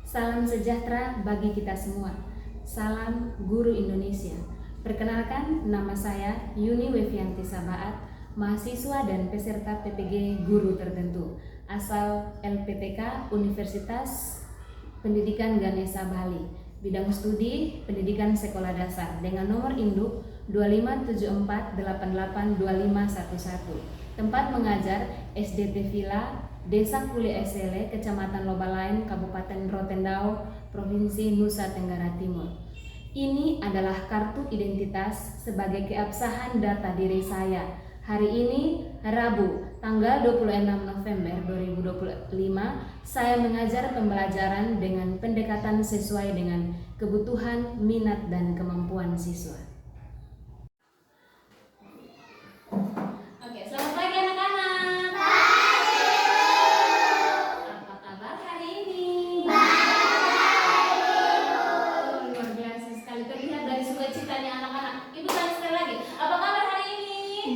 Salam sejahtera bagi kita semua. Salam Guru Indonesia. Perkenalkan, nama saya Yuni Wevianti Sabaat, mahasiswa dan peserta PPG Guru Tertentu, asal LPTK Universitas Pendidikan Ganesha Bali, bidang studi Pendidikan Sekolah Dasar dengan nomor induk 2574882511. Tempat mengajar SDT Villa, Desa Kuli Esele, Kecamatan Lobalain, Kabupaten Rotendao, Provinsi Nusa Tenggara Timur. Ini adalah kartu identitas sebagai keabsahan data diri saya. Hari ini, Rabu, tanggal 26 November 2025, saya mengajar pembelajaran dengan pendekatan sesuai dengan kebutuhan, minat, dan kemampuan siswa. Oke, selamat pagi anak-anak. Apa kabar hari ini? Luar biasa sekali, terlihat dari sukacitanya anak-anak. Ibu tanya sekali lagi, apa kabar hari ini?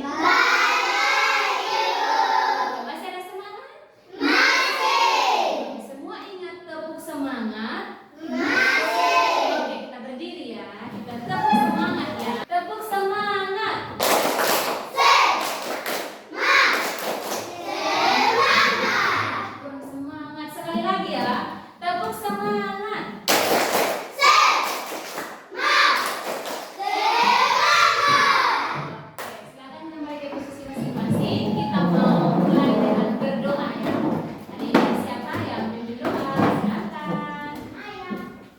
Masih ada semangat? Masih. Semua ingat tepuk semangat? Masih. Oke, kita berdiri ya. Kita tepuk semangat ya. Tepuk semangat. Kurang semangat. Sekali lagi ya. Tepuk semangat. Silakan kembali ke posisi masing-masing. Kita mau mulai dengan berdoa ya. Hari ini siapa yang memimpin doa? Silakan.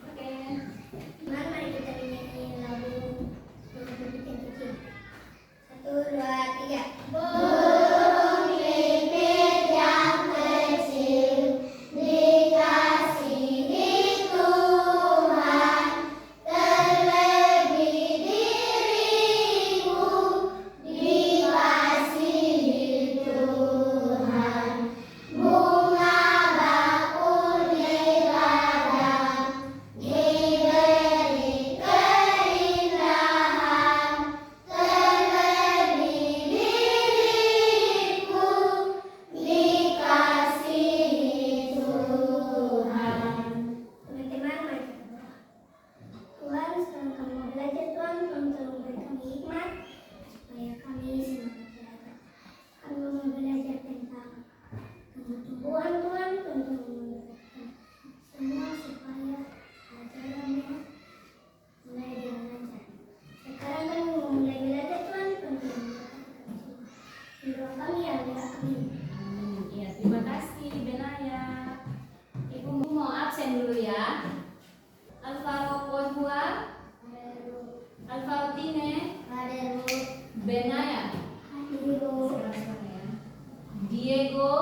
Oke. Mari kita menyanyi lagu yang kecil. 1, 2, 3. Burung pipit yang kecil dikasihi Tuhan, terlebih diriku dikasihi Tuhan. Bunga bakul di ladang diberi keindahan, terlebih diriku dikasihi Tuhan. Teman-teman, mari kita berdoa. Tuhan, setelah kami belajar, Tuhan tolong beri kami hikmat supaya kami semangat belajar. Kami mau belajar tentang tumbuh-tumbuhan, Tuhan, tolong memberikan semua supaya pelajarannya mulai dengan lancar. Sekarang kami mau mulai belajar, Tuhan, tolong memberkati kami semua. Di doa kami ya Allah, amin. Iya, terima kasih Benaya. Ibu mau absen dulu ya. Alvaro Pohua, Alvaro Tine, Benaya, Diego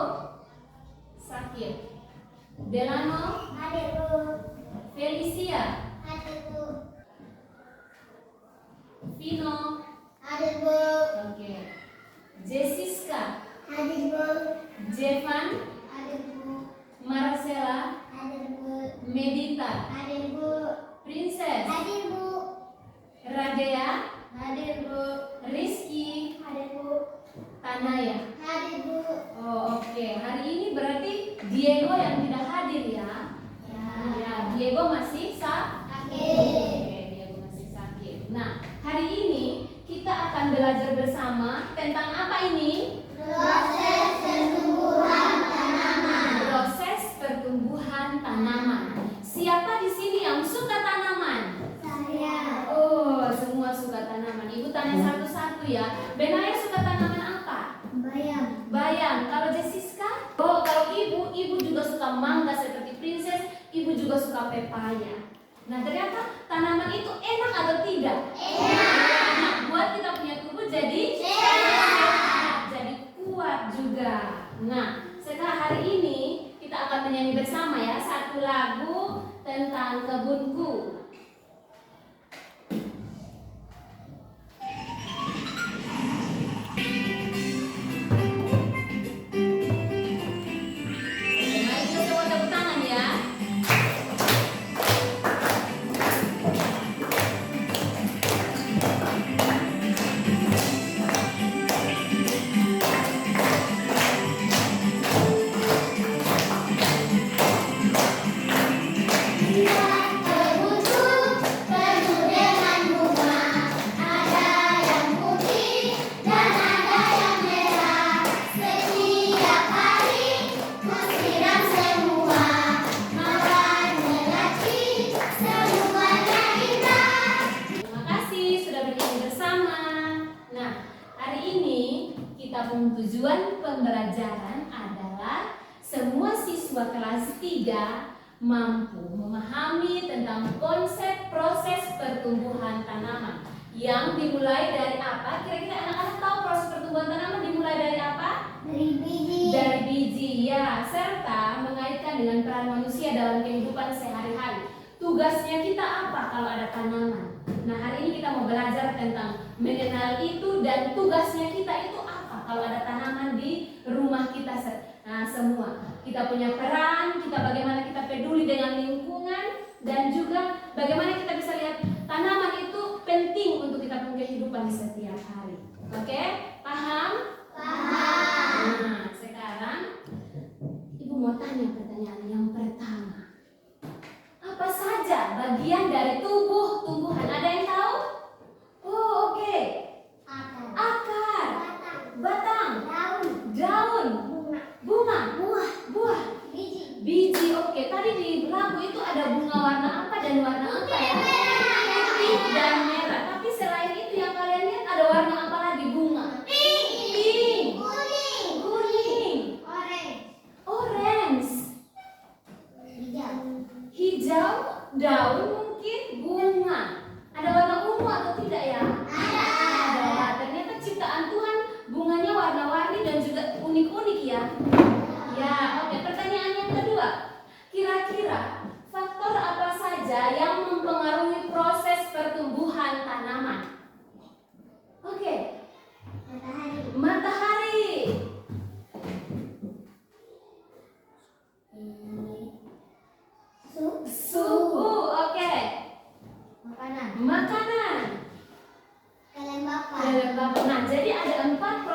Sakir, Delano, Felicia, Vino, oke, Jessica, Jevan, Marcela, Medita, Princess, Radea, Rizky, Tanaya. Oh, oke. Hari ini berarti Diego yang tidak hadir ya. Ya, Diego masih sakit. Oke, Diego masih sakit. Nah, hari ini kita akan belajar bersama tentang apa ini? Proses pertumbuhan tanaman. Siapa di sini yang suka tanaman? Oh, semua suka tanaman. Ibu tanya satu-satu ya. Benaya suka tanaman apa? Bayam. Kalau Jessica? Oh, kalau ibu juga suka mangga seperti Princess. Ibu juga suka pepaya. Nah, ternyata tanaman itu enak atau tidak? Enak. Buat kita punya tubuh jadi sehat, jadi kuat juga. Nah, sekarang hari ini kita akan menyanyi bersama ya satu lagu tentang kebunku. Mari kita coba tepuk tangan ya. penuh dengan bunga. Ada yang putih dan ada yang merah. Setiap hari ku siram semua. Mawar melati semuanya indah. Terima kasih sudah bernyanyi bersama. Nah, hari ini kita punya tujuan pembelajaran adalah semua siswa kelas 3 mampu memahami tentang konsep proses pertumbuhan tanaman yang dimulai dari apa? Kira-kira anak-anak tahu proses pertumbuhan tanaman dimulai dari apa? Dari biji. Dari biji, ya, serta mengaitkan dengan peran manusia dalam kehidupan sehari-hari. Tugasnya kita apa kalau ada tanaman? Nah, hari ini kita mau belajar tentang mengenal itu dan tugasnya kita itu apa kalau ada tanaman di rumah kita semua. Kita punya peran, kita bagaimana kita peduli dengan lingkungan dan juga bagaimana kita bisa lihat tanaman itu penting untuk kita punya kehidupan di setiap hari. Oke? Paham? Paham. Nah, sekarang Ibu mau tanya pertanyaan yang pertama. Apa saja bagian dari tubuh tumbuhan? Ada yang tahu? Oh, oke. Akar, batang, daun, bunga, buah, biji. Oke, tadi di lagu itu ada bunga warna apa dan warna apa ya? Putih dan merah. Tapi selain itu yang kalian lihat ada warna apa lagi bunga? Pink, kuning, orange, hijau, daun mungkin, bunga. Ada warna ungu atau tidak ya? Ada. Ternyata ciptaan Tuhan bunganya warna-warni dan juga unik-unik ya. Ya, oke. Pertanyaan yang kedua. Kira-kira faktor apa saja yang mempengaruhi proses pertumbuhan tanaman? Oke. Matahari. Suhu, oke. Makanan. Kelembapan. Nah, jadi ada empat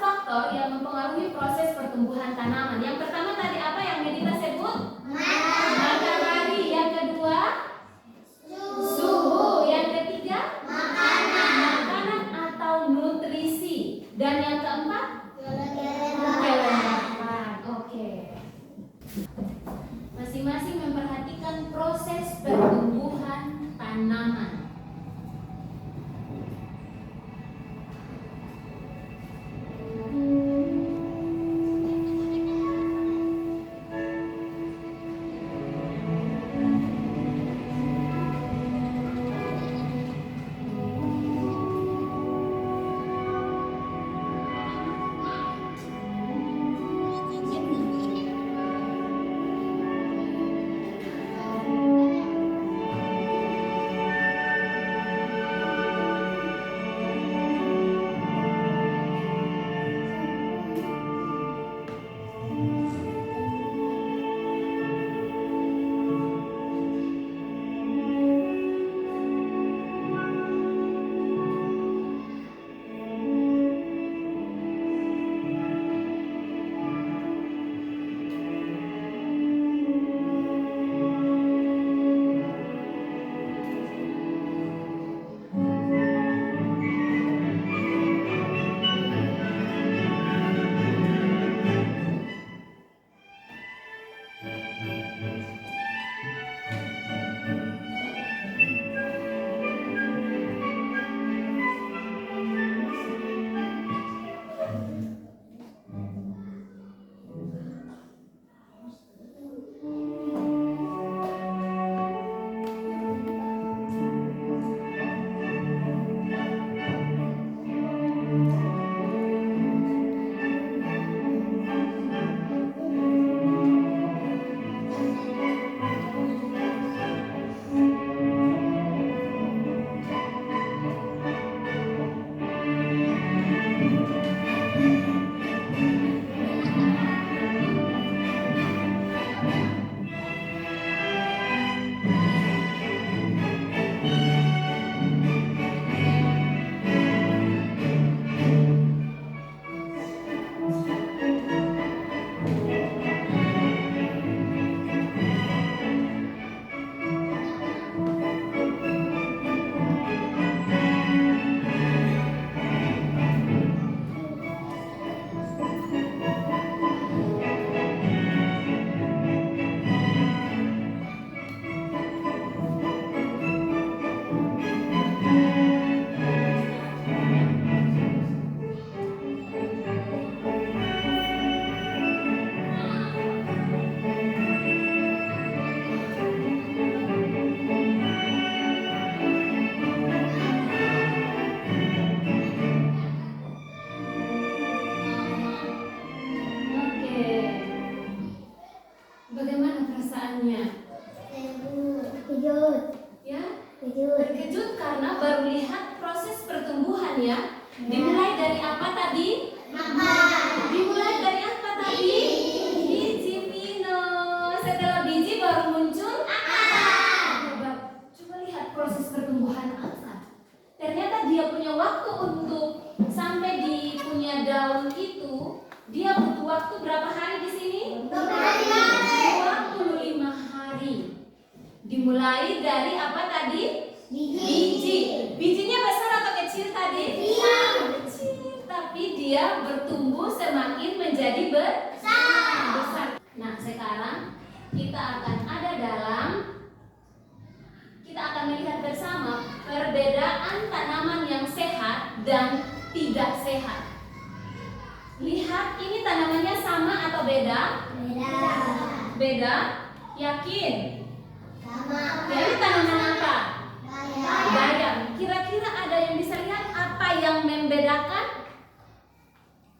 faktor yang mempengaruhi proses pertumbuhan tanaman. Yang pertama tadi apa yang Medita sebut? Matahari. Yang kedua? Suhu. Yang ketiga? Makanan atau nutrisi. Dan yang keempat? Kelembapan. Oke. Masing-masing memperhatikan proses pertumbuhan tanaman. perasaannya? Terkejut. Ya, Terkejut. terkejut karena baru lihat proses pertumbuhan ya. Dimulai dari apa tadi? Dimulai dari apa tadi? Biji Vino. Setelah biji baru muncul coba lihat proses pertumbuhan akar. Ternyata dia punya waktu untuk sampai di punya daun itu. Dia butuh waktu berapa hari di sini? 25 hari. Dimulai dari apa tadi? Biji. Bijinya besar atau kecil tadi? Kecil, tapi dia bertumbuh semakin menjadi besar. Nah, sekarang kita akan melihat bersama perbedaan tanaman yang sehat dan tidak sehat. Lihat, ini tanamannya sama atau beda? Beda? Yakin? Jadi tanaman apa? Bayam. Kira-kira ada yang bisa lihat apa yang membedakan?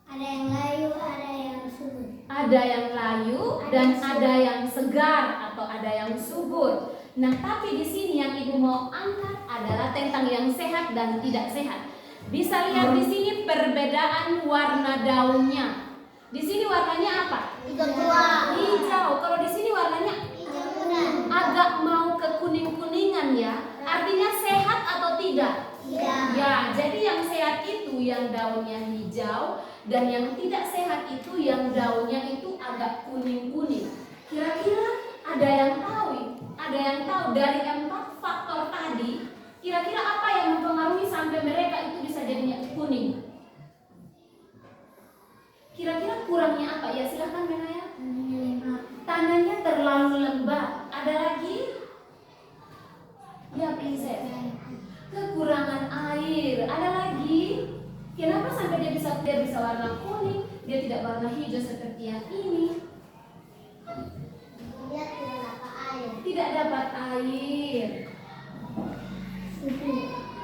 Ada yang layu, ada yang subur. Ada yang layu dan ada yang segar atau ada yang subur. Nah, tapi di sini yang Ibu mau angkat adalah tentang yang sehat dan tidak sehat. Bisa lihat di sini perbedaan warna daunnya. Di sini warnanya apa? Hijau. Kalau di sini warnanya agak mau ke kuning-kuningan ya. Artinya sehat atau tidak? Ya, jadi yang sehat itu yang daunnya hijau dan yang tidak sehat itu yang daunnya itu agak kuning-kuning. Kira-kira ada yang tahu? Ada yang tahu dari 4 faktor tadi, kira-kira apa yang mempengaruhi sampai mereka itu bisa jadinya kuning? Kira-kira kurangnya apa? Ya silahkan Benaya. Tanahnya terlalu lembab. Ada lagi? Ya, princess. Kekurangan air. Ada lagi? Kenapa sampai dia bisa warna kuning? Dia tidak warna hijau seperti yang ini. Tidak dapat air.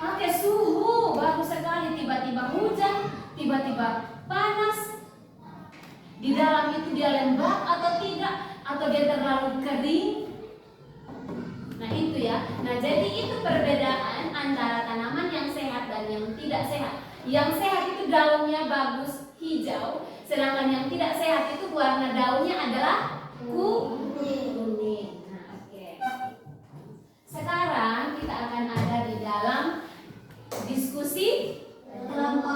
Oke, suhu bagus sekali. Tiba-tiba hujan, tiba-tiba panas. Di dalam itu dia lembab atau tidak? Atau dia terlalu kering? Nah itu ya. Nah jadi itu perbedaan antara tanaman yang sehat dan yang tidak sehat. Yang sehat itu daunnya bagus hijau, sedangkan yang tidak sehat itu warna daunnya adalah kuning. Nah oke. Sekarang kita akan ada di dalam diskusi kelompok.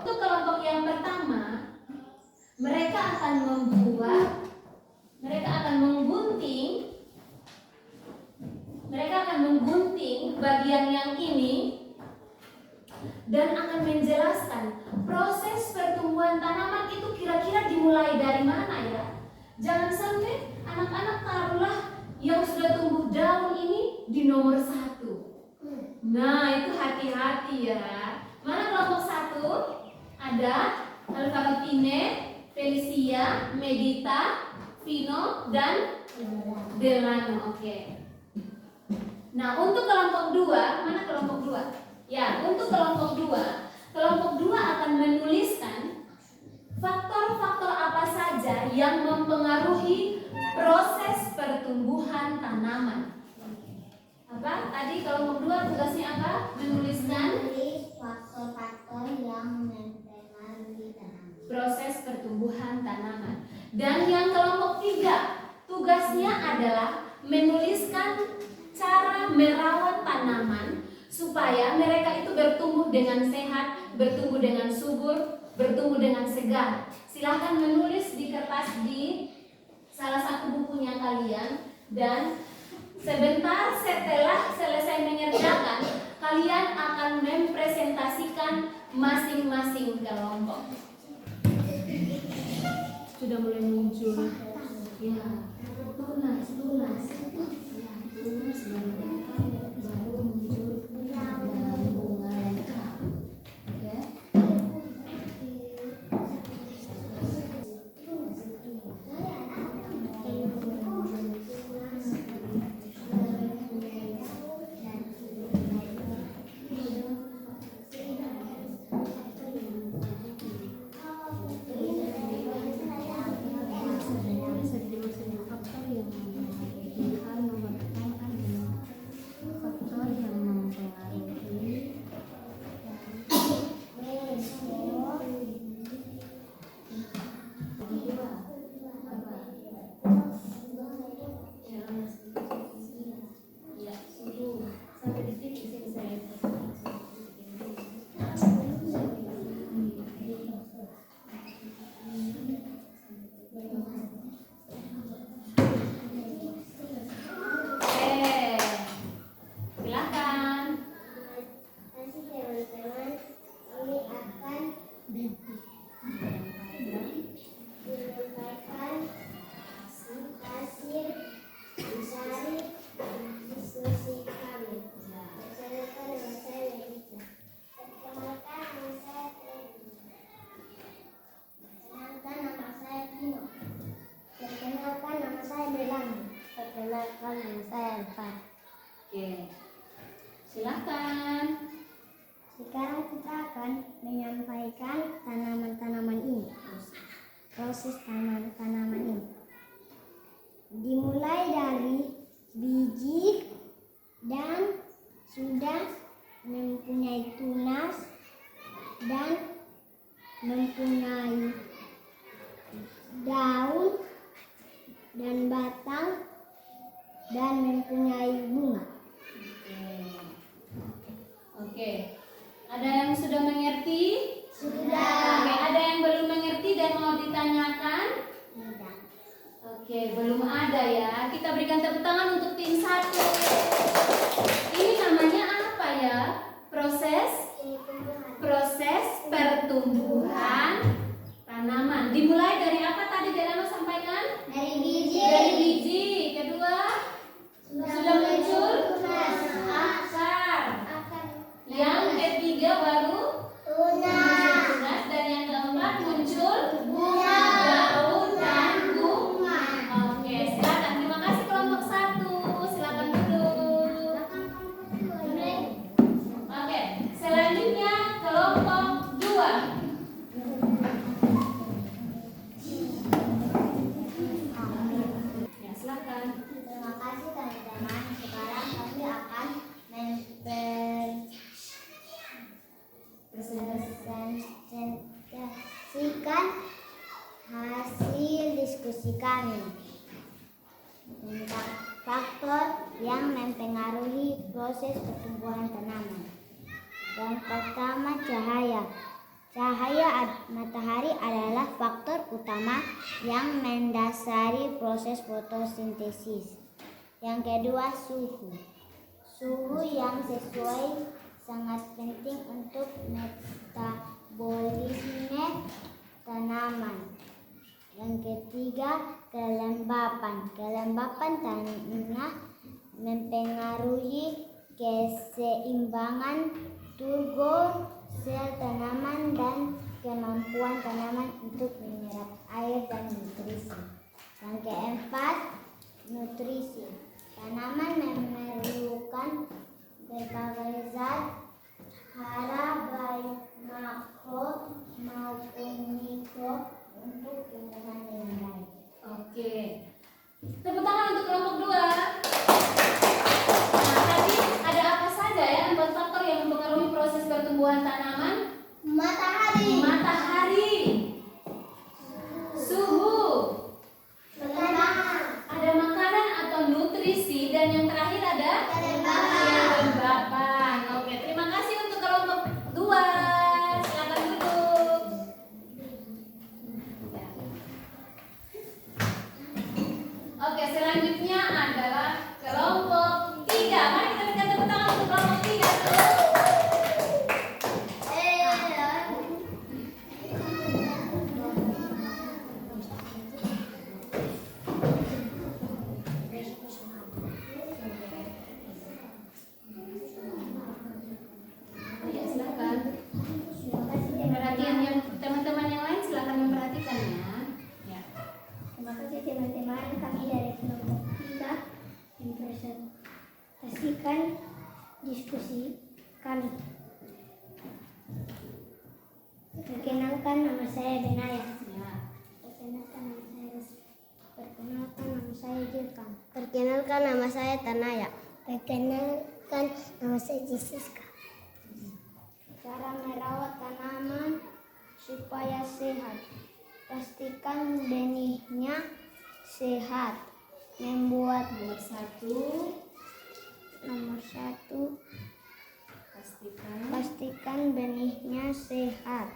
Untuk kelompok yang pertama, mereka akan menggunting bagian yang ini dan akan menjelaskan proses pertumbuhan tanaman itu kira-kira dimulai dari mana ya. Jangan sampai anak-anak taruhlah yang sudah tumbuh daun ini di nomor 1. Nah itu hati-hati ya. Mana kelompok 1? Ada Alvarotine, Felicia, Medita, Vino, dan Delano. Oke. Nah, untuk kelompok 2, mana kelompok 2? Ya, untuk kelompok 2 akan menuliskan faktor-faktor apa saja yang mempengaruhi proses pertumbuhan tanaman. Apa? Tadi kelompok 2 tugasnya apa? Menuliskan faktor-faktor yang mempengaruhi tanaman. Proses pertumbuhan tanaman. Dan yang kelompok 3 tugasnya adalah menuliskan cara merawat tanaman supaya mereka itu bertumbuh dengan sehat, bertumbuh dengan subur, bertumbuh dengan segar. Silahkan menulis di kertas di salah satu bukunya kalian, dan sebentar setelah selesai mengerjakan, kalian akan mempresentasikan masing-masing kelompok. Sudah mulai muncul. Ya, tunas. Baru muncul bunga lengkap. Oke. Perkenalkan nama saya Elvan. Oke. Silakan. Sekarang kita akan menyampaikan tanaman-tanaman ini. Proses tanaman ini dimulai dari biji dan sudah mempunyai tunas dan mempunyai daun dan batang dan mempunyai bunga. Oke. Ada yang sudah mengerti? Sudah. Oke, ada yang belum mengerti dan mau ditanyakan? Tidak. Oke, belum ada ya. Kita berikan tepuk tangan untuk tim 1. Ini namanya apa ya? Proses pertumbuhan tanaman. Dimulai dari apa tadi Delano sampaikan? Dari biji. Dari biji. Kedua, sudah muncul akar. Yang ketiga baru tunas, dan yang keempat muncul Bunga. daun dan bunga. Oke, silakan. Terima kasih kelompok 1. Silakan duduk. Oke, selanjutnya kelompok 2. Ya, silakan. Terima kasih teman-teman. Sekarang kami akan mempresentasikan hasil diskusi kami tentang faktor yang mempengaruhi proses pertumbuhan tanaman. Yang pertama, cahaya. Cahaya matahari adalah faktor utama yang mendasari proses fotosintesis. Yang kedua, suhu. Suhu yang sesuai sangat penting untuk metabolisme tanaman. Yang ketiga, kelembapan. Kelembapan tanah mempengaruhi keseimbangan turgor sel tanaman dan kemampuan tanaman untuk menyerap air dan nutrisi. Yang keempat, nutrisi. Tanaman memerlukan berbagai zat hara baik makro maupun mikro untuk tumbuhan yang baik. Oke. Tepuk tangan untuk kelompok 2. Nah, tadi ada apa saja ya 4 faktor yang mempengaruhi proses pertumbuhan tanaman? Matahari. Matahari, suhu, Kelembapan. ada makanan atau nutrisi, dan yang terakhir ada Kelembapan. kelembapan. Oke, terima kasih untuk kelompok 2. Silakan duduk. Oke, selanjutnya adalah kelompok 3. Mari kita berikan tepuk tangan untuk kelompok 3. Ya, silakan. Perhatian yang teman-teman yang lain silakan memperhatikan ya. Ya. Terima kasih teman-teman, kami dari kelompok 3 mempresentasikan diskusi kami. Perkenalkan, nama saya Benaya. Ya. Perkenalkan, nama saya Jirkan. Perkenalkan, nama saya Tanaya. Perkenalkan, nama saya Jessica. Cara merawat tanaman supaya sehat. Pastikan benihnya sehat. Membuat nomor satu, pastikan benihnya sehat.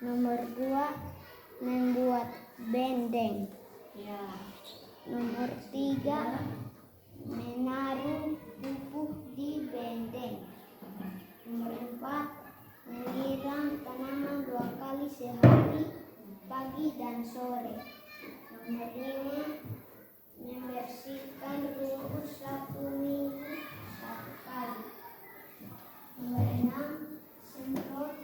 Nomor 2, membuat bendeng. Ya. Nomor 3, menaruh pupuk di bendeng. Nomor 4, menyiram tanaman 2 kali sehari, pagi dan sore. Nomor 5, membersihkan rumput 1 minggu 1 kali. Nomor 6, semprot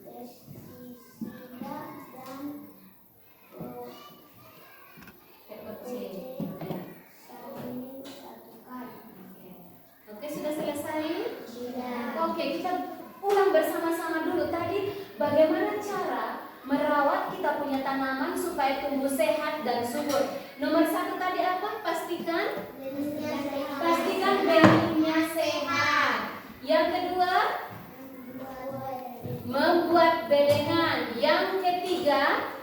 pestisida dan POC. Ya. saring subur. Nomor 1 tadi apa? Pastikan benihnya sehat. Yang kedua, membuat bedengan. Yang ketiga,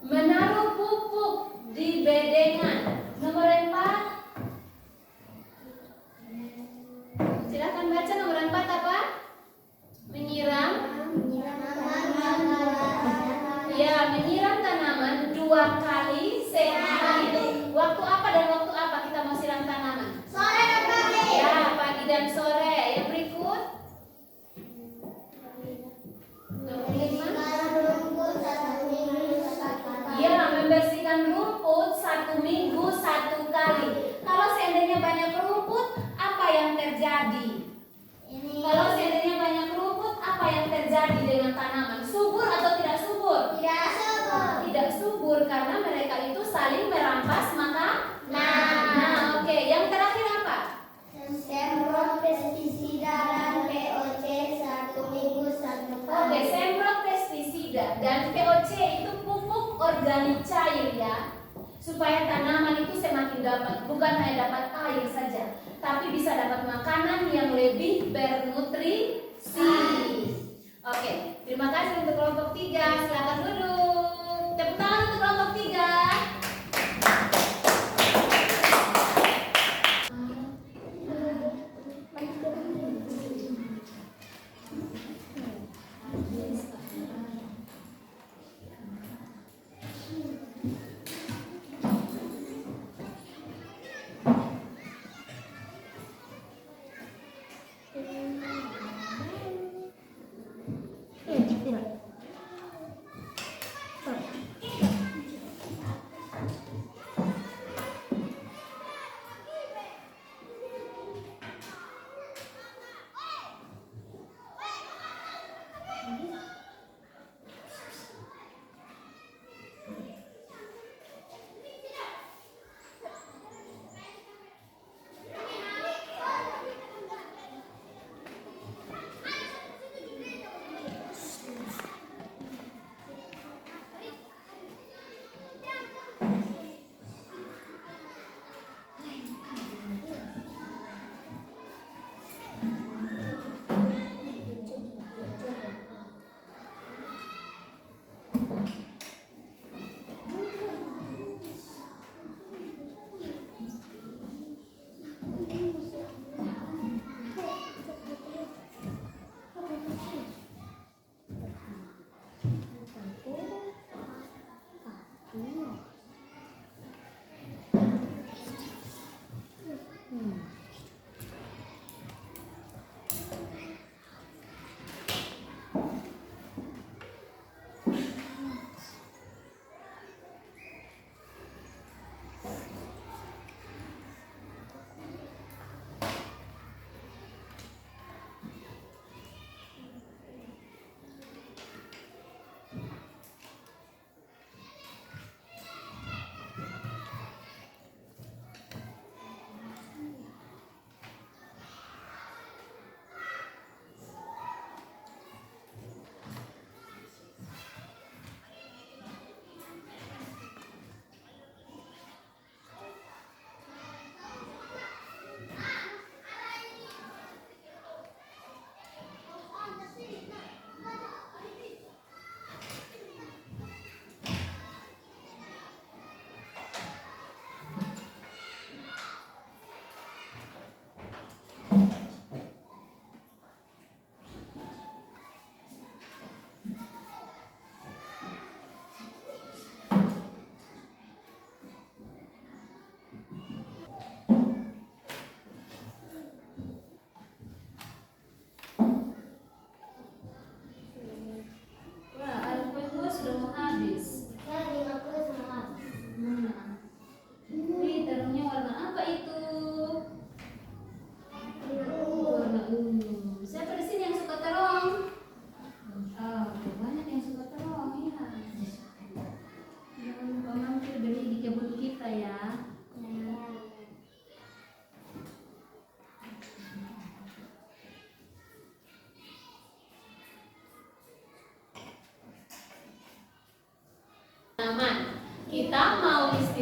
menaruh pupuk di bedengan. Nomor 4, silakan baca nomor 4 apa? Menyiram. Ya, menyiram tanaman 2 kali sehari. Waktu apa dan waktu apa kita mau siram tanaman? Sore dan pagi. Ya, pagi dan sore. Yang berikut. Nomor 5. Ya, membersihkan rumput 1 minggu 1 kali. Kalau seandainya banyak rumput, apa yang terjadi? Kalau seandainya banyak rumput, apa yang terjadi dengan tanaman? Subur atau tidak subur? Tidak subur karena mereka itu saling merampas maka. Nah, oke. Yang terakhir apa? Semprot pestisida dan POC 1 minggu 1 kali. Oke, semprot pestisida dan POC itu pupuk organik cair ya, supaya tanaman itu semakin dapat, bukan hanya dapat air saja, tapi bisa dapat makanan yang lebih bernutrisi. Oke, terima kasih untuk kelompok 3. Silakan duduk. Tepuk tangan untuk kelompok 3.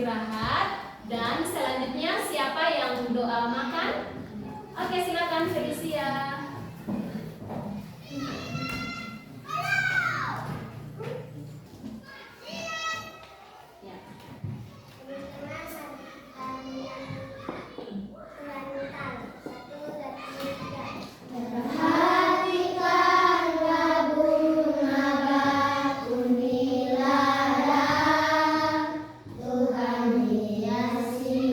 beristirahat. Dan selanjutnya siapa yang doa makan? Oke, silakan Felicia. Ya. Teman-teman, kami ulangan 1, 2, 3. Perhatikanlah bunga bakung di ladang, Tuhan hiasi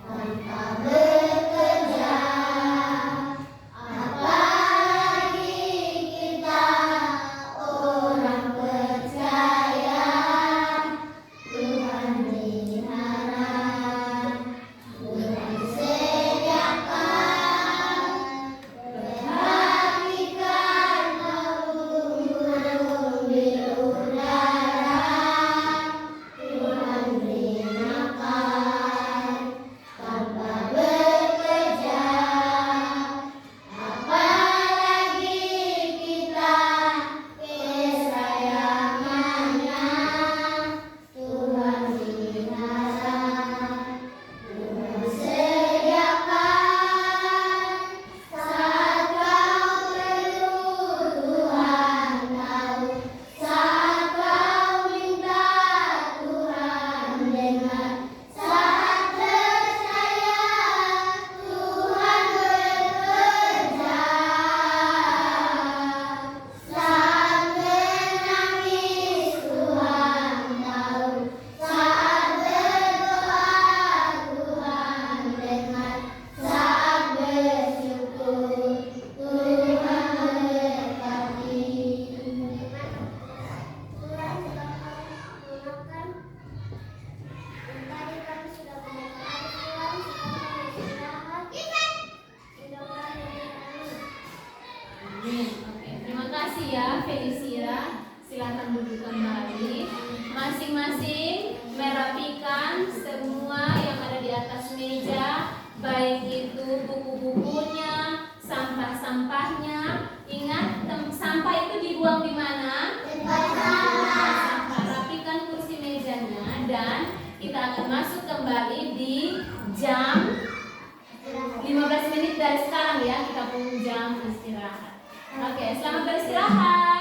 tanpa bekerja. Apalagi kita orang percaya, Tuhan diharap, Tuhan sediakan. Perhatikanlah burung di udara, Tuhan beri makan tanpa bekerja. Apalagi kita kesayangannya, Tuhan diharap, Tuhan sediakan. Saat kau perlu, Tuhan tahu. Saat kau minta, Tuhan dengar. Saat percaya, Tuhan bekerja. Saat menangis, Tuhan tahu. Saat berdoa, Tuhan dengar. Saat bersyukur, Tuhan berkati. Tuhan sudah mengucapkan, tadi kami sudah mengucapkan Tuhan, sekarang kami istirahat. Amin. Oke, terima kasih ya Felicia. Silakan duduk kembali. Masing-masing merapikan semua yang ada di atas meja, baik itu buku-bukunya, sampah-sampahnya. Ingat, sampah itu dibuang di mana? Sampah. Rapikan kursi mejanya dan kita akan masuk kembali di jam 15 menit dari sekarang ya. Kita pun jam istirahat. Oke, selamat beristirahat.